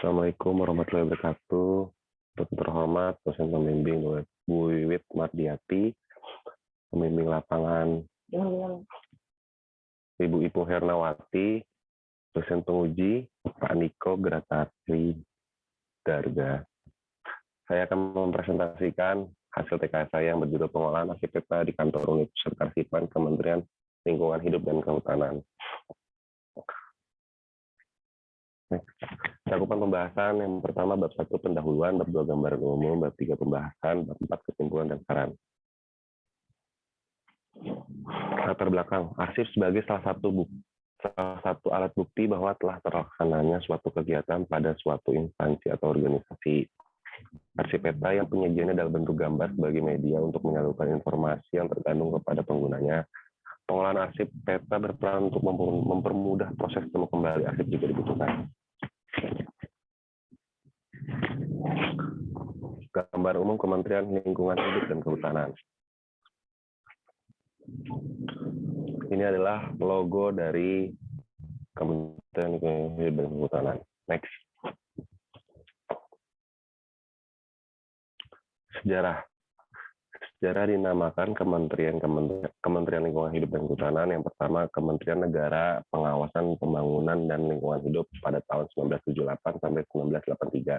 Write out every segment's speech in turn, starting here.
Assalamualaikum warahmatullahi wabarakatuh. Untuk terhormat dosen pembimbing Bu Wiwit Mardiati, pembimbing lapangan Ibu Ipu Hernawati, dosen penguji Pak Niko Gratari Garga. Saya akan mempresentasikan hasil TK saya yang berjudul pengolahan arsip peta di kantor unit pusat Karsipan Kementerian Lingkungan Hidup dan Kehutanan. Cakupan pembahasan yang pertama bab 1 pendahuluan, bab 2 gambaran umum, bab 3 pembahasan, bab 4 kesimpulan dan saran. Latar belakang, arsip sebagai salah satu alat bukti bahwa telah terlaksananya suatu kegiatan pada suatu instansi atau organisasi. Arsip peta yang penyajiannya dalam bentuk gambar sebagai media untuk menyalurkan informasi yang tergantung kepada penggunanya. Pengolahan arsip peta berperan untuk mempermudah proses temu kembali arsip jika dibutuhkan. Gambar umum Kementerian Lingkungan Hidup dan Kehutanan. Ini adalah logo dari Kementerian Lingkungan Hidup dan Kehutanan. Next. Sejarah. Sejarah dinamakan Kementerian Lingkungan Hidup dan Kehutanan. Yang pertama, Kementerian Negara Pengawasan Pembangunan dan Lingkungan Hidup pada tahun 1978 sampai 1983.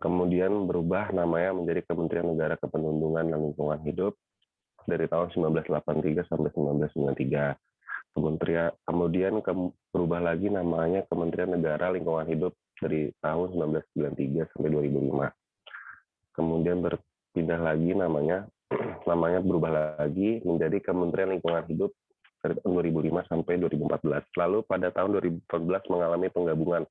Kemudian berubah namanya menjadi Kementerian Negara Kependudukan dan Lingkungan Hidup dari tahun 1983 sampai 1993. Kemudian berubah lagi namanya Kementerian Negara Lingkungan Hidup dari tahun 1993 sampai 2005. Kemudian berpindah lagi namanya berubah lagi menjadi Kementerian Lingkungan Hidup dari tahun 2005 sampai 2014. Lalu pada tahun 2014 mengalami penggabungan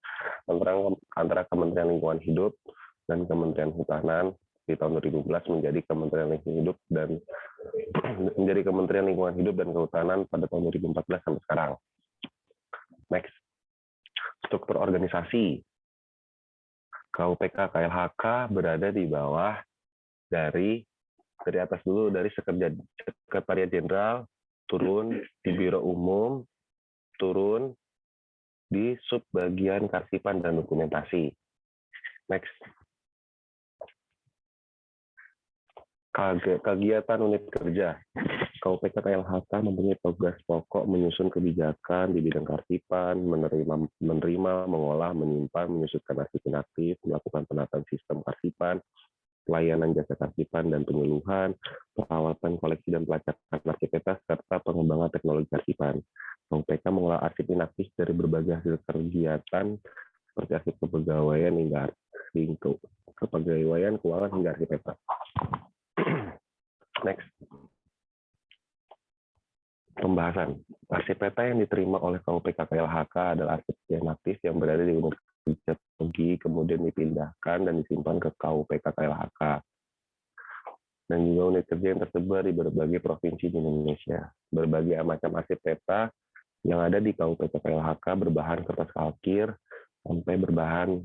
antara Kementerian Lingkungan Hidup dan Kementerian Kehutanan di tahun 2011 menjadi Kementerian Lingkungan Hidup dan menjadi Kementerian Lingkungan Hidup dan Kehutanan pada tahun 2014 sampai sekarang. Next. Struktur organisasi. KUPK KLHK berada di bawah dari atas dulu, dari Sekretariat Jenderal, turun di Biro Umum, turun di subbagian Karsipan dan Dokumentasi. Next. Kegiatan unit kerja. KUPK KLHK mempunyai tugas pokok menyusun kebijakan di bidang Karsipan, menerima, mengolah, menyimpan, menyusutkan arsip inaktif, melakukan penataan sistem Karsipan, pelayanan jasa Karsipan dan penyuluhan, perawatan koleksi dan pelacakan arsip peta, serta pengembangan teknologi Karsipan. KUPK mengolah arsip inaktif dari berbagai hasil kegiatan seperti arsip kepegawaian hingga kepegawaian keuangan hingga arsip peta. Next. Pembahasan. Arsip peta yang diterima oleh KUPK KLHK adalah arsip inaktif yang berada di unit kerja teknologi, kemudian dipindahkan dan disimpan ke KUPK KLHK. Dan juga unit kerja yang tersebar di berbagai provinsi di Indonesia. Berbagai macam arsip peta yang ada di KUPK KLHK berbahan kertas kalkir sampai berbahan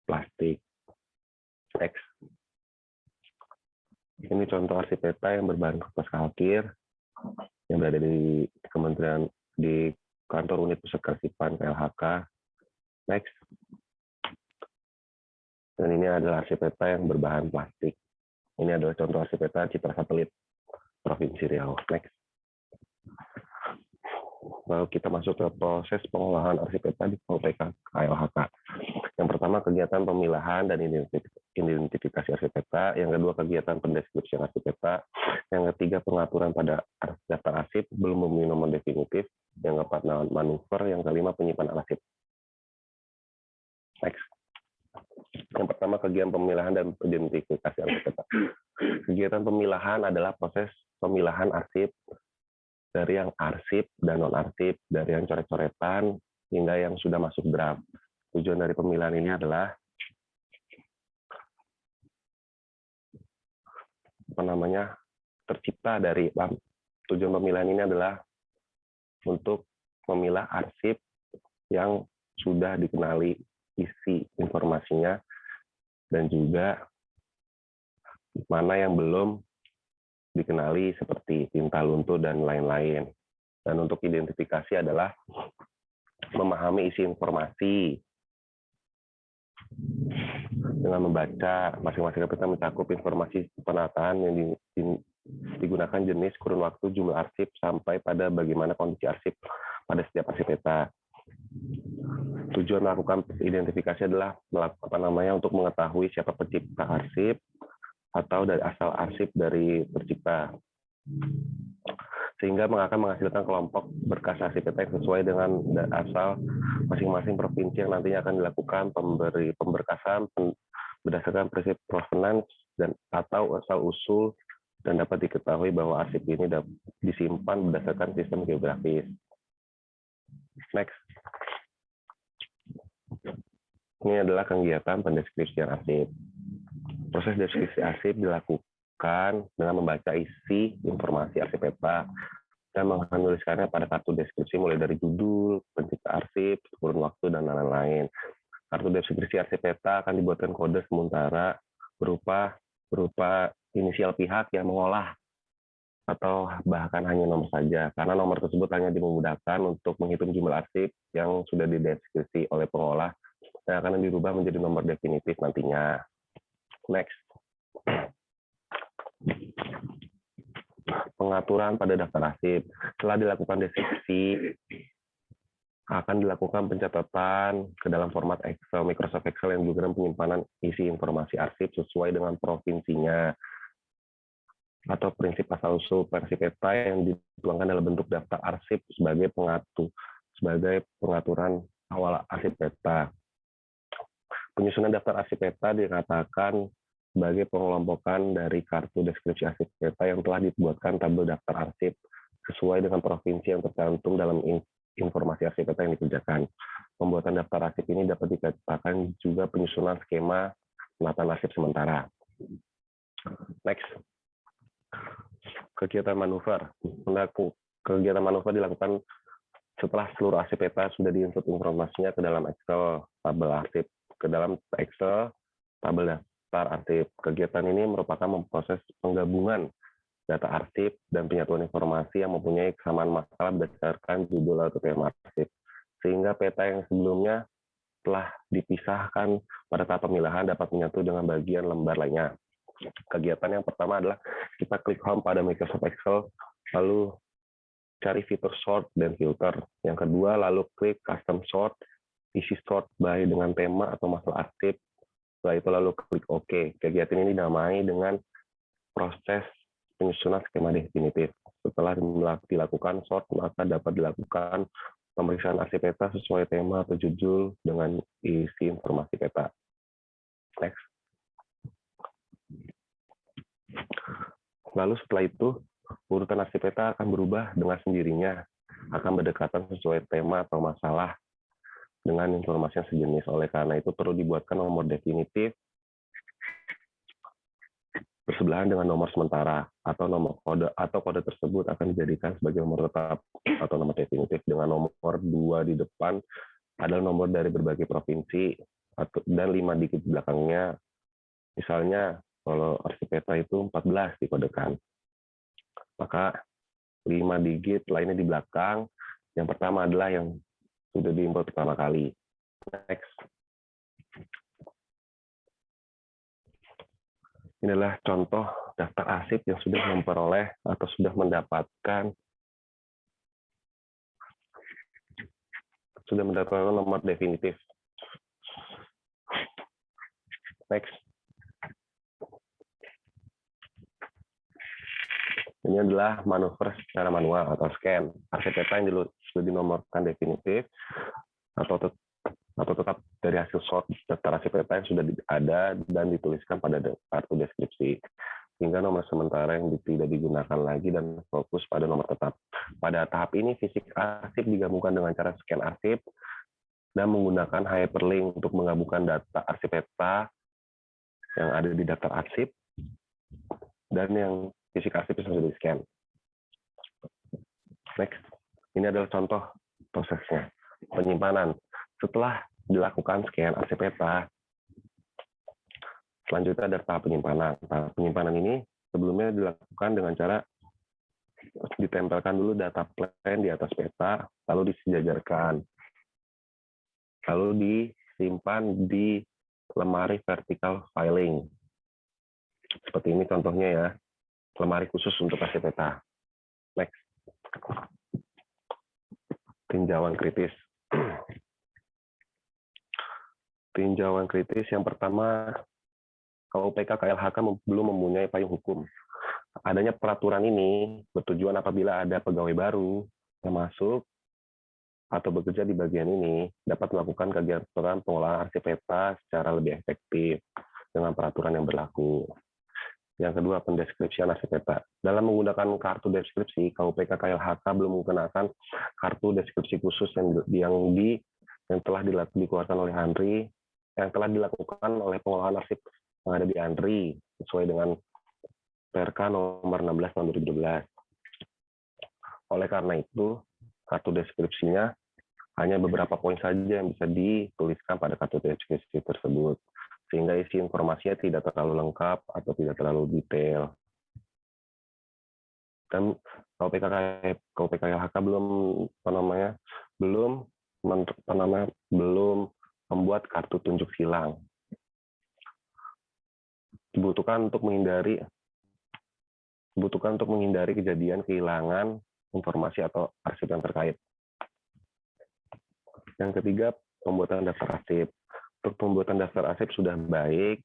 plastik. Next. Ini contoh arsip peta yang berbahan kertas kalkir yang berada di kantor unit pusat Karsipan KLHK. Next. Dan ini adalah arsip peta yang berbahan plastik. Ini adalah contoh arsip peta Citra Satelit Provinsi Riau. Next. Lalu kita masuk ke proses pengolahan arsip peta di KUPK KLHK. Yang pertama, kegiatan pemilahan dan identifikasi arsip peta. Yang kedua, kegiatan pendeskripsian arsip peta. Yang ketiga, pengaturan pada daftar arsip belum memenuhi nomor definitif. Yang keempat, manuver. Yang kelima, penyimpanan arsip. Next. Yang pertama, kegiatan pemilahan dan identifikasi arsip peta. Kegiatan pemilahan adalah proses pemilahan arsip dari yang arsip dan non-arsip, dari yang coret-coretan hingga yang sudah masuk draft. Tujuan dari pemilahan ini adalah tujuan pemilahan ini adalah untuk memilah arsip yang sudah dikenali isi informasinya dan juga mana yang belum dikenali seperti tinta luntur dan lain-lain. Dan untuk identifikasi adalah memahami isi informasi Dengan membaca, masing-masing peta mencakup informasi penataan yang digunakan jenis, kurun waktu, jumlah arsip, sampai pada bagaimana kondisi arsip pada setiap arsip peta. Tujuan melakukan identifikasi adalah untuk mengetahui siapa pencipta arsip atau dari asal arsip dari pencipta, sehingga akan menghasilkan kelompok berkas arsip peta yang sesuai dengan asal masing-masing provinsi yang nantinya akan dilakukan pemberkasan berdasarkan prinsip provenance dan atau asal usul, dan dapat diketahui bahwa arsip ini disimpan berdasarkan sistem geografis. Next. Ini adalah kegiatan pendeskripsian arsip. Proses deskripsi arsip dilakukan dengan membaca isi informasi arsip peta dan menuliskannya pada kartu deskripsi mulai dari judul, pencipta arsip, kurun waktu, dan lain-lain. Kartu deskripsi arsip peta akan dibuatkan kode sementara berupa inisial pihak yang mengolah atau bahkan hanya nomor saja, karena nomor tersebut hanya dimudahkan untuk menghitung jumlah arsip yang sudah dideskripsi oleh pengolah dan akan dirubah menjadi nomor definitif nantinya. Next. Pengaturan pada daftar arsip. Setelah dilakukan deskripsi, akan dilakukan pencatatan ke dalam format Excel, Microsoft Excel, yang juga penyimpanan isi informasi arsip sesuai dengan provinsinya atau prinsip asal-usul versi peta yang dituangkan dalam bentuk daftar arsip sebagai pengaturan awal arsip peta. Penyusunan daftar arsip peta dikatakan sebagai pengelompokan dari kartu deskripsi arsip peta yang telah dibuatkan tabel daftar arsip sesuai dengan provinsi yang tercantum dalam informasi arsip peta yang dikerjakan. Pembuatan daftar arsip ini dapat dikatakan juga penyusunan skema penataan arsip sementara. Next. Kegiatan manuver. Kegiatan manuver dilakukan setelah seluruh arsip peta sudah diinput informasinya ke dalam Excel tabel arsip, ke dalam Excel tabel daftar arsip. Kegiatan ini merupakan memproses penggabungan data arsip dan penyatuan informasi yang mempunyai kesamaan masalah berdasarkan judul atau tema arsip, sehingga peta yang sebelumnya telah dipisahkan pada tahap pemilahan dapat menyatu dengan bagian lembar lainnya. Kegiatan yang pertama adalah kita klik home pada Microsoft Excel, lalu cari fitur sort dan filter. Yang kedua, lalu klik custom sort, isi sort by dengan tema atau masalah arsip. Setelah itu lalu klik OK. Kegiatan ini dinamai dengan proses penyusunan skema definitif. Setelah dilakukan sort, maka dapat dilakukan pemeriksaan arsip peta sesuai tema atau judul dengan isi informasi peta. Next. Lalu setelah itu, urutan arsip peta akan berubah dengan sendirinya, akan berdekatan sesuai tema atau masalah dengan informasi yang sejenis. Oleh karena itu, perlu dibuatkan nomor definitif bersebelahan dengan nomor sementara, atau nomor kode, atau kode tersebut akan dijadikan sebagai nomor tetap atau nomor definitif dengan nomor 2 di depan adalah nomor dari berbagai provinsi dan 5 digit belakangnya. Misalnya, kalau arsip peta itu 14 dikodekan, maka 5 digit lainnya di belakang. Yang pertama adalah yang sudah diimport pertama kali. Next. Ini adalah contoh daftar arsip yang sudah memperoleh atau sudah mendapatkan nomor definitif. Next. Ini adalah manuver secara manual atau scan. Arsip peta yang sudah dinomorkan definitif atau tetap dari hasil sort daftar arsip peta yang sudah ada dan dituliskan pada kartu deskripsi, sehingga nomor sementara yang tidak digunakan lagi dan fokus pada nomor tetap. Pada tahap ini, fisik arsip digabungkan dengan cara scan arsip dan menggunakan hyperlink untuk menggabungkan data arsip peta yang ada di daftar arsip dan yang fisik arsip yang sudah di-scan. Next. Ini adalah contoh prosesnya. Penyimpanan. Setelah dilakukan scan arsip peta, selanjutnya ada tahap penyimpanan. Tahap penyimpanan ini sebelumnya dilakukan dengan cara ditempelkan dulu data plan di atas peta, lalu disejajarkan, lalu disimpan di lemari vertical filing. Seperti ini contohnya ya, lemari khusus untuk arsip peta. Next. Tinjauan kritis. Tinjauan kritis yang pertama, KUPK KLHK belum mempunyai payung hukum. Adanya peraturan ini bertujuan apabila ada pegawai baru yang masuk atau bekerja di bagian ini dapat melakukan kegiatan pengolahan arsip peta secara lebih efektif dengan peraturan yang berlaku. Yang kedua, pendeskripsian arsip peta. Dalam menggunakan kartu deskripsi, KUPK KLHK belum menggunakan kartu deskripsi khusus yang telah dikeluarkan oleh ANRI, yang telah dilakukan oleh pengolahan arsip yang ada di ANRI sesuai dengan Perka nomor 16 tahun 2012. Oleh karena itu, kartu deskripsinya hanya beberapa poin saja yang bisa dituliskan pada kartu deskripsi tersebut, sehingga isi informasinya tidak terlalu lengkap atau tidak terlalu detail. Dan KUPK KLHK belum membuat kartu tunjuk silang. Dibutuhkan untuk menghindari kejadian kehilangan informasi atau arsip yang terkait. Yang ketiga, pembuatan daftar arsip. Untuk pembuatan daftar arsip sudah baik,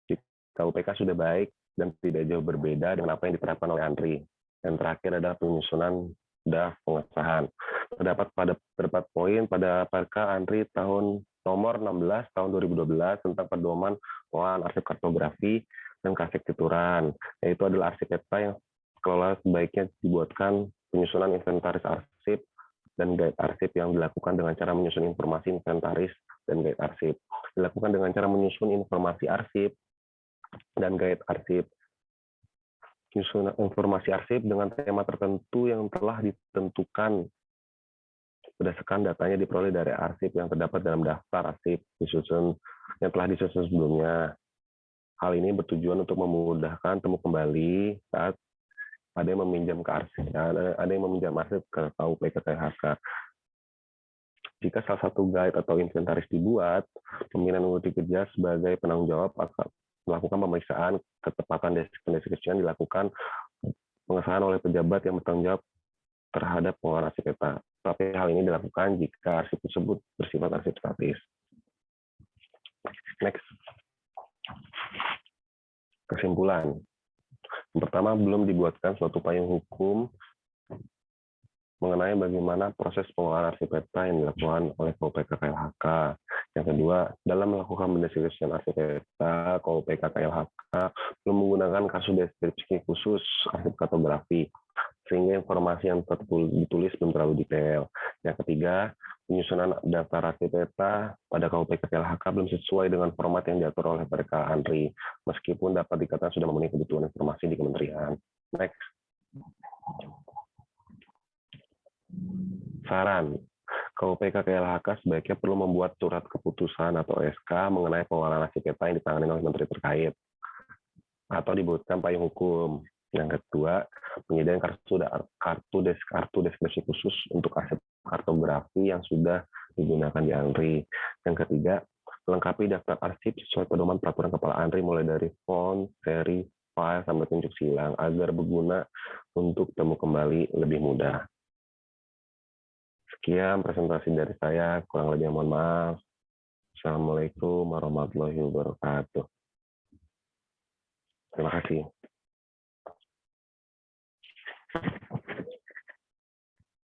di KUPK sudah baik dan tidak jauh berbeda dengan apa yang diterapkan oleh ANRI. Yang terakhir adalah penyusunan draft pengesahan. Terdapat poin pada Perka ANRI tahun nomor 16 tahun 2012 tentang pedoman pengolahan arsip kartografi dan kearsitekturan, yaitu adalah arsip peta yang kelola sebaiknya dibuatkan penyusunan inventaris arsip dan guide arsip yang dilakukan dengan cara menyusun informasi inventaris dan guide arsip. Dilakukan dengan cara menyusun informasi arsip dan guide arsip. Menyusun informasi arsip dengan tema tertentu yang telah ditentukan berdasarkan datanya diperoleh dari arsip yang terdapat dalam daftar arsip yang telah disusun sebelumnya. Hal ini bertujuan untuk memudahkan temu kembali saat ada yang meminjam arsip ke KUPK KLHK. Jika salah satu guide atau inventaris dibuat, pimpinan unit kerja sebagai penanggung jawab akan melakukan pemeriksaan ketepatan deskripsi dilakukan pengesahan oleh pejabat yang bertanggung jawab terhadap pengolahan arsip peta. Tapi hal ini dilakukan jika arsip tersebut bersifat arsip statis. Next. Kesimpulan. Yang pertama, belum dibuatkan suatu payung hukum mengenai bagaimana proses pengolahan arsip peta yang dilakukan oleh KUPK KLHK. Yang kedua, dalam melakukan pendeskripsian arsip peta, KUPK KLHK belum menggunakan kasus deskripsi khusus arsip kartografi, sehingga informasi yang ditulis belum terlalu detail. Yang ketiga, penyusunan daftar arsip peta pada KUPK KLHK belum sesuai dengan format yang diatur oleh Perka ANRI, meskipun dapat dikatakan sudah memenuhi kebutuhan informasi di kementerian. Next. Saran, KUPK KLHK sebaiknya perlu membuat surat keputusan atau SK mengenai pengolahan arsip peta yang ditangani oleh menteri terkait, atau dibuatkan payung hukum. Yang kedua, penyediaan kartu deskripsi khusus untuk arsip kartografi yang sudah digunakan di ANRI. Yang ketiga, melengkapi daftar arsip sesuai pedoman peraturan kepala ANRI mulai dari font, seri, file, sampai tunjuk silang agar berguna untuk temu kembali lebih mudah. Sekian presentasi dari saya, kurang lebih mohon maaf. Assalamualaikum warahmatullahi wabarakatuh. Terima kasih.